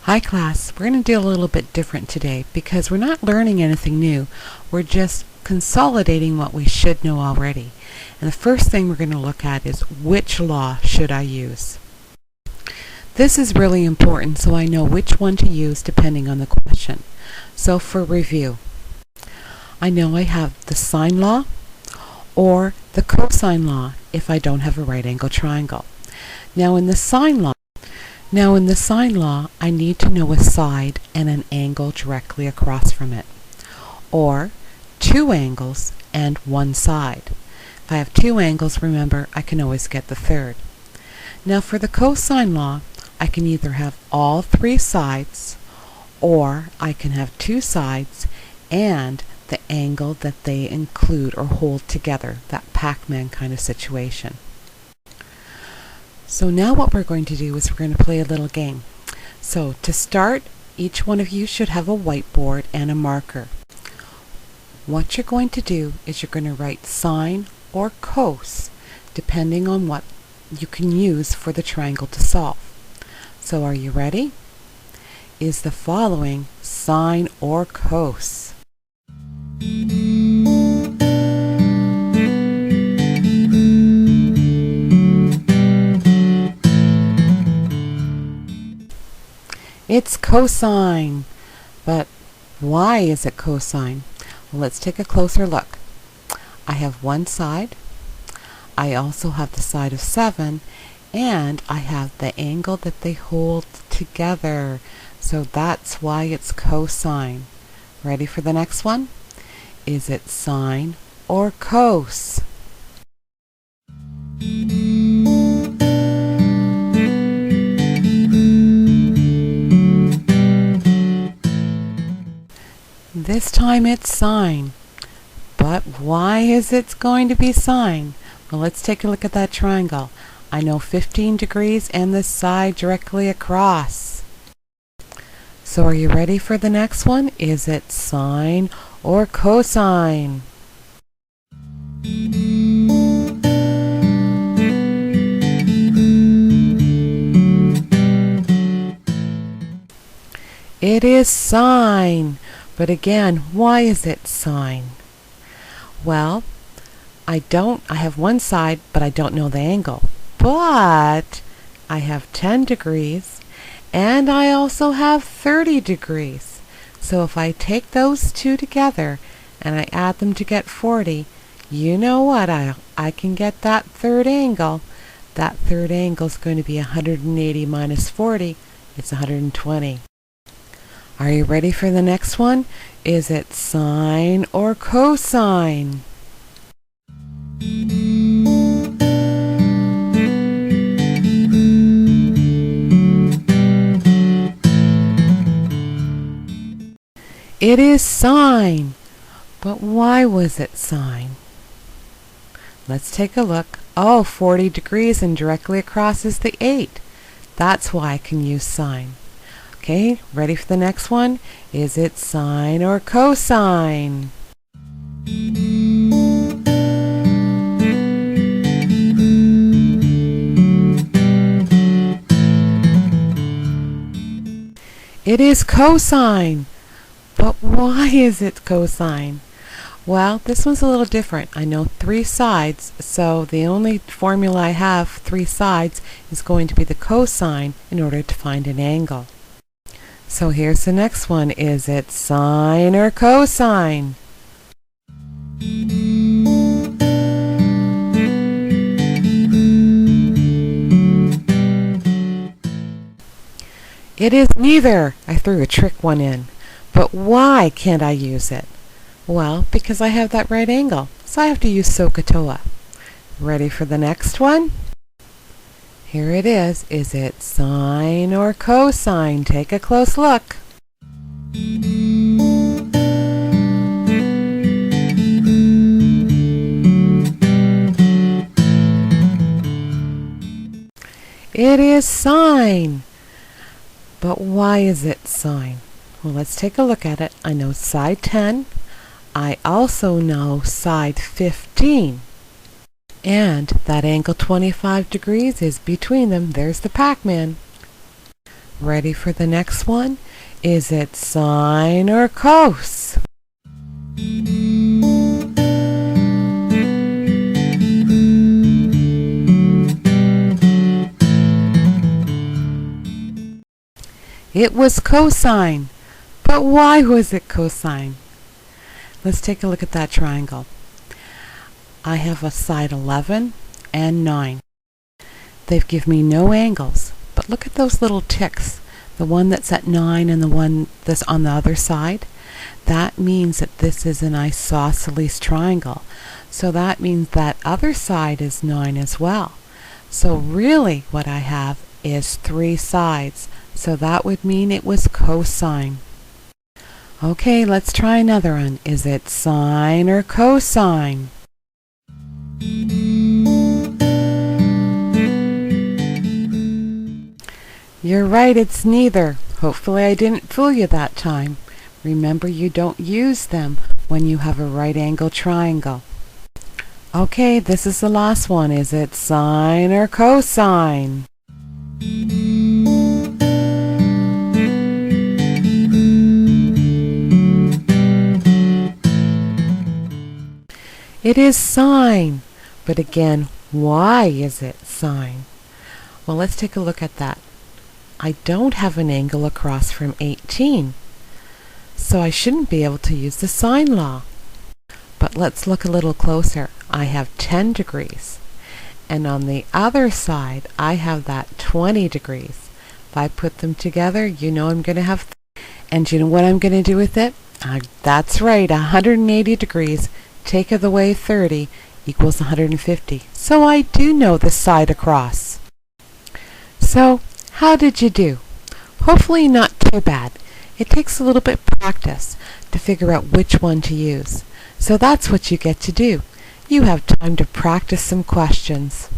Hi class, we're going to do a little bit different today because we're not learning anything new. We're just consolidating what we should know already. And the first thing we're going to look at is which law should I use? This is really important so I know which one to use depending on the question. So for review, I know I have the sine law or the cosine law if I don't have a right angle triangle. Now in the sine law, I need to know a side and an angle directly across from it, or two angles and one side. If I have two angles, remember, I can always get the third. Now for the cosine law, I can either have all three sides, or I can have two sides and the angle that they include or hold together, that Pac-Man kind of situation. So now what we're going to do is we're going to play a little game. So to start, each one of you should have a whiteboard and a marker. What you're going to do is you're going to write sine or cos, depending on what you can use for the triangle to solve. So are you ready? Is the following sine or cos? It's cosine. But why is it cosine? Well, let's take a closer look. I have one side. I also have the side of 7. And I have the angle that they hold together. So that's why it's cosine. Ready for the next one? Is it sine or cos? This time it's sine. But why is it going to be sine? Well, let's take a look at that triangle. I know 15 degrees and the side directly across. So are you ready for the next one? Is it sine or cosine? It is sine. But again, why is it sine? Well, I have one side, but I don't know the angle. But I have 10 degrees, and I also have 30 degrees. So if I take those two together, and I add them to get 40, you know what? I can get that third angle. That third angle is going to be 180 minus 40. It's 120. Are you ready for the next one? Is it sine or cosine? It is sine. But why was it sine? Let's take a look. Oh, 40 degrees and directly across is the 8. That's why I can use sine. Okay, ready for the next one? Is it sine or cosine? It is cosine. But why is it cosine? Well, this one's a little different. I know three sides, so the only formula I have, three sides, is going to be the cosine in order to find an angle. So here's the next one. Is it sine or cosine? It is neither. I threw a trick one in. But why can't I use it? Well, because I have that right angle, so I have to use SOHCAHTOA. Ready for the next one? Here it is. Is it sine or cosine? Take a close look. It is sine. But why is it sine? Well, let's take a look at it. I know side 10. I also know side 15. And that angle 25 degrees is between them. There's the Pac-Man. Ready for the next one? Is it sine or cos? It was cosine. But why was it cosine? Let's take a look at that triangle. I have a side 11 and 9. They've given me no angles, but look at those little ticks. The one that's at 9 and the one that's on the other side. That means that this is an isosceles triangle. So that means that other side is 9 as well. So really what I have is 3 sides. So that would mean it was cosine. Okay, let's try another one. Is it sine or cosine? You're right, it's neither. Hopefully I didn't fool you that time. Remember, you don't use them when you have a right angle triangle. Okay, this is the last one. Is it sine or cosine? It is sine. But again, why is it sine? Well, let's take a look at that. I don't have an angle across from 18, so I shouldn't be able to use the sine law. But let's look a little closer. I have 10 degrees, and on the other side I have that 20 degrees. If I put them together, you know I'm going to have, and you know what I'm going to do with it? That's right, 180 degrees, take away 30 equals 150. So I do know the side across. So, how did you do? Hopefully not too bad. It takes a little bit of practice to figure out which one to use. So that's what you get to do. You have time to practice some questions.